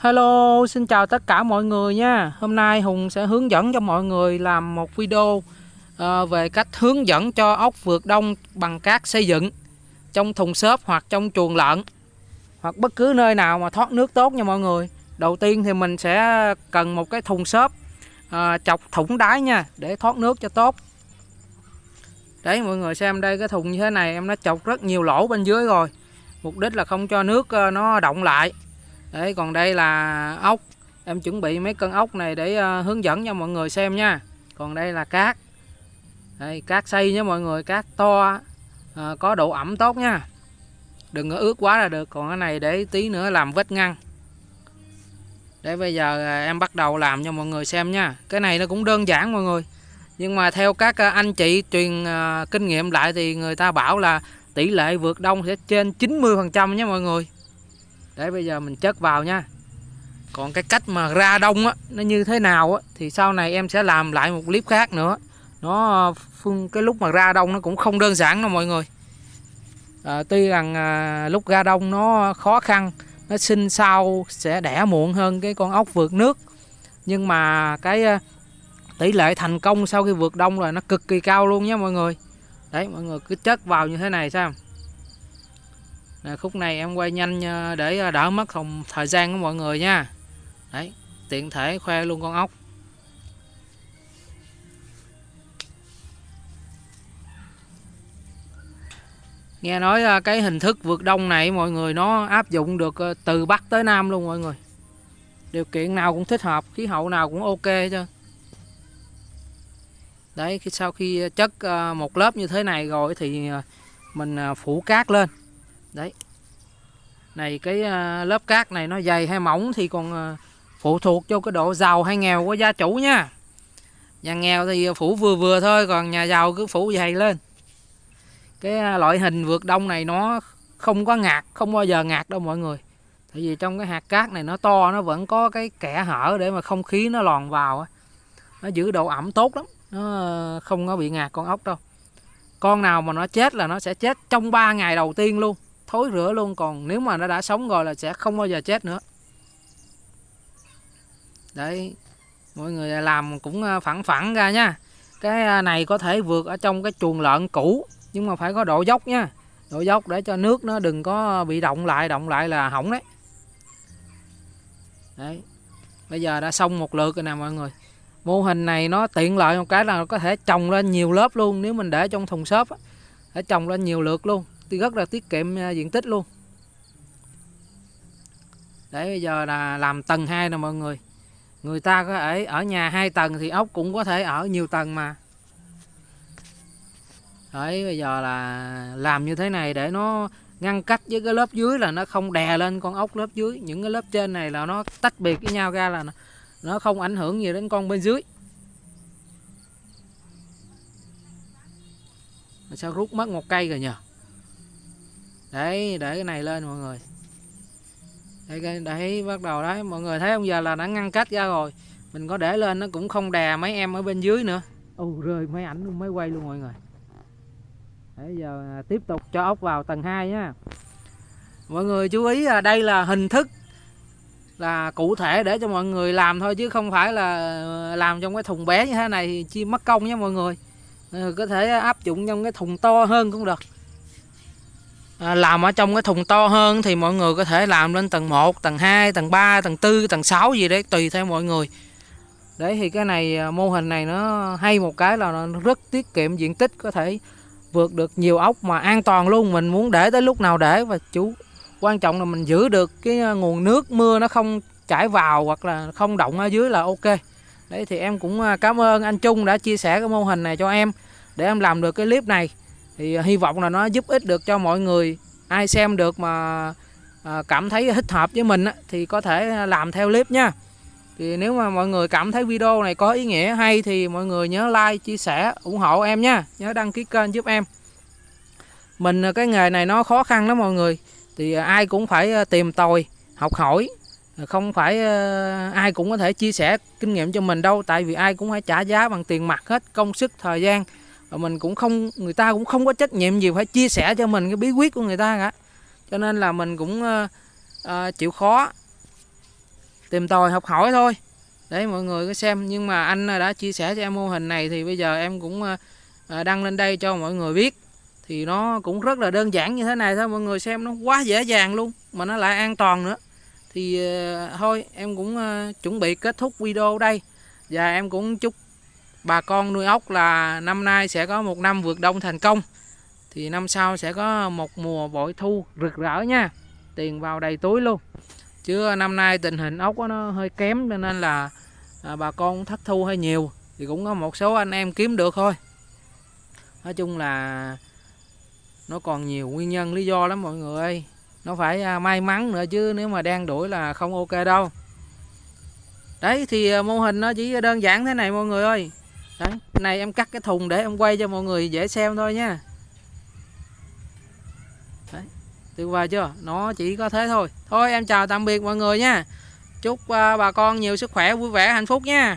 Hello, xin chào tất cả mọi người nha. Hôm nay Hùng sẽ hướng dẫn cho mọi người làm một video về cách hướng dẫn cho ốc vượt đông bằng cát xây dựng trong thùng xốp hoặc trong chuồng lợn hoặc bất cứ nơi nào mà thoát nước tốt nha mọi người. Đầu tiên thì mình sẽ cần một cái thùng xốp chọc thủng đáy nha để thoát nước cho tốt. Đấy mọi người xem đây, cái thùng như thế này em đã chọc rất nhiều lỗ bên dưới rồi. Mục đích là không cho nước nó đọng lại. Đấy, còn đây là ốc. Em chuẩn bị mấy cân ốc này để hướng dẫn cho mọi người xem nha. Còn đây là cát. Đây, cát xay nha mọi người, cát to, có độ ẩm tốt nha. Đừng có ướt quá là được. Còn cái này để tí nữa làm vết ngăn. Để bây giờ em bắt đầu làm cho mọi người xem nha. Cái này nó cũng đơn giản mọi người. Nhưng mà theo các anh chị truyền kinh nghiệm lại thì người ta bảo là tỷ lệ vượt đông sẽ trên 90% nha mọi người. Để bây giờ mình chất vào nha. Còn cái cách mà ra đông á, nó như thế nào á, thì sau này em sẽ làm lại một clip khác nữa. Cái lúc mà ra đông nó cũng không đơn giản đâu mọi người. Tuy rằng lúc ra đông nó khó khăn, nó sinh sau sẽ đẻ muộn hơn cái con ốc vượt nước. Nhưng mà cái tỷ lệ thành công sau khi vượt đông là nó cực kỳ cao luôn nhé mọi người. Đấy, mọi người cứ chất vào như thế này xem. Khúc này em quay nhanh để đỡ mất thời gian của mọi người nha. Đấy, tiện thể khoe luôn con ốc. Nghe nói cái hình thức vượt đông này mọi người nó áp dụng được từ Bắc tới Nam luôn mọi người. Điều kiện nào cũng thích hợp, khí hậu nào cũng ok chứ. Đấy, sau khi chất một lớp như thế này rồi thì mình phủ cát lên. Đấy. Này cái lớp cát này nó dày hay mỏng thì còn phụ thuộc cho cái độ giàu hay nghèo của gia chủ nha. Nhà nghèo thì phủ vừa vừa thôi, còn nhà giàu cứ phủ dày lên. Cái loại hình vượt đông này nó không có ngạt, không bao giờ ngạt đâu mọi người. Tại vì trong cái hạt cát này nó to, nó vẫn có cái kẽ hở để mà không khí nó lòn vào. Nó giữ độ ẩm tốt lắm, nó không có bị ngạt con ốc đâu. Con nào mà nó chết là nó sẽ chết trong 3 ngày đầu tiên luôn, thối rữa luôn. Còn nếu mà nó đã sống rồi là sẽ không bao giờ chết nữa. Đấy, mọi người làm cũng phẳng phẳng ra nha. Cái này có thể vượt ở trong cái chuồng lợn cũ, nhưng mà phải có độ dốc nha. Độ dốc để cho nước nó đừng có bị động lại là hỏng đấy. Đấy, bây giờ đã xong một lượt rồi nè mọi người. Mô hình này nó tiện lợi một cái là có thể trồng lên nhiều lớp luôn. Nếu mình để trong thùng xốp để trồng lên nhiều lượt luôn thì rất là tiết kiệm diện tích luôn. Để bây giờ là làm tầng 2 nè mọi người. Người ta có thể ở nhà 2 tầng thì ốc cũng có thể ở nhiều tầng mà. Đấy, bây giờ là làm như thế này để nó ngăn cách với cái lớp dưới, là nó không đè lên con ốc lớp dưới. Những cái lớp trên này là nó tách biệt với nhau ra, là nó không ảnh hưởng gì đến con bên dưới. Sao rút mất một cây rồi nhờ. Đấy, để cái này lên mọi người. Đấy, bắt đầu đấy, mọi người thấy không, giờ là đã ngăn cách ra rồi. Mình có để lên nó cũng không đè mấy em ở bên dưới nữa. Rơi máy ảnh luôn, máy quay luôn mọi người. Đấy, giờ tiếp tục cho ốc vào tầng 2 nhá. Mọi người chú ý là đây là hình thức là cụ thể để cho mọi người làm thôi, chứ không phải là làm trong cái thùng bé như thế này thì chi mất công nhé mọi người. Có thể áp dụng trong cái thùng to hơn cũng được. Làm ở trong cái thùng to hơn thì mọi người có thể làm lên tầng 1, tầng 2, tầng 3, tầng 4, tầng 6 gì đấy, tùy theo mọi người. Đấy thì cái này, mô hình này nó hay một cái là nó rất tiết kiệm diện tích, có thể vượt được nhiều ốc mà an toàn luôn. Mình muốn để tới lúc nào để, và quan trọng là mình giữ được cái nguồn nước mưa nó không chảy vào hoặc là không động ở dưới là ok. Đấy thì em cũng cảm ơn anh Trung đã chia sẻ cái mô hình này cho em để em làm được cái clip này. Thì hy vọng là nó giúp ích được cho mọi người. Ai xem được mà cảm thấy thích hợp với mình thì có thể làm theo clip nha. Thì nếu mà mọi người cảm thấy video này có ý nghĩa hay thì mọi người nhớ like, chia sẻ, ủng hộ em nha. Nhớ đăng ký kênh giúp em. Cái nghề này nó khó khăn lắm mọi người. Thì ai cũng phải tìm tòi, học hỏi. Không phải ai cũng có thể chia sẻ kinh nghiệm cho mình đâu. Tại vì ai cũng phải trả giá bằng tiền mặt hết, công sức, thời gian. Và người ta cũng không có trách nhiệm gì phải chia sẻ cho mình cái bí quyết của người ta cả. Cho nên là mình cũng chịu khó. tìm tòi học hỏi thôi để mọi người có xem. Nhưng mà anh đã chia sẻ cho em mô hình này thì bây giờ em cũng đăng lên đây cho mọi người biết. Thì nó cũng rất là đơn giản như thế này thôi mọi người xem, nó quá dễ dàng luôn mà nó lại an toàn nữa. Thì thôi em cũng chuẩn bị kết thúc video đây. Và em cũng chúc bà con nuôi ốc là năm nay sẽ có một năm vượt đông thành công. Thì năm sau sẽ có một mùa bội thu rực rỡ nha. Tiền vào đầy túi luôn. Chứ năm nay tình hình ốc nó hơi kém cho nên là bà con thất thu hơi nhiều. Thì cũng có một số anh em kiếm được thôi. Nói chung là nó còn nhiều nguyên nhân lý do lắm mọi người ơi. Nó phải may mắn nữa chứ nếu mà đen đuổi là không ok đâu. Đấy thì mô hình nó chỉ đơn giản thế này mọi người ơi. Đấy, này em cắt cái thùng để em quay cho mọi người dễ xem thôi nha. Đấy, tuyệt vời chưa? Nó chỉ có thế thôi. Thôi em chào tạm biệt mọi người nha. Chúc bà con nhiều sức khỏe, vui vẻ, hạnh phúc nha.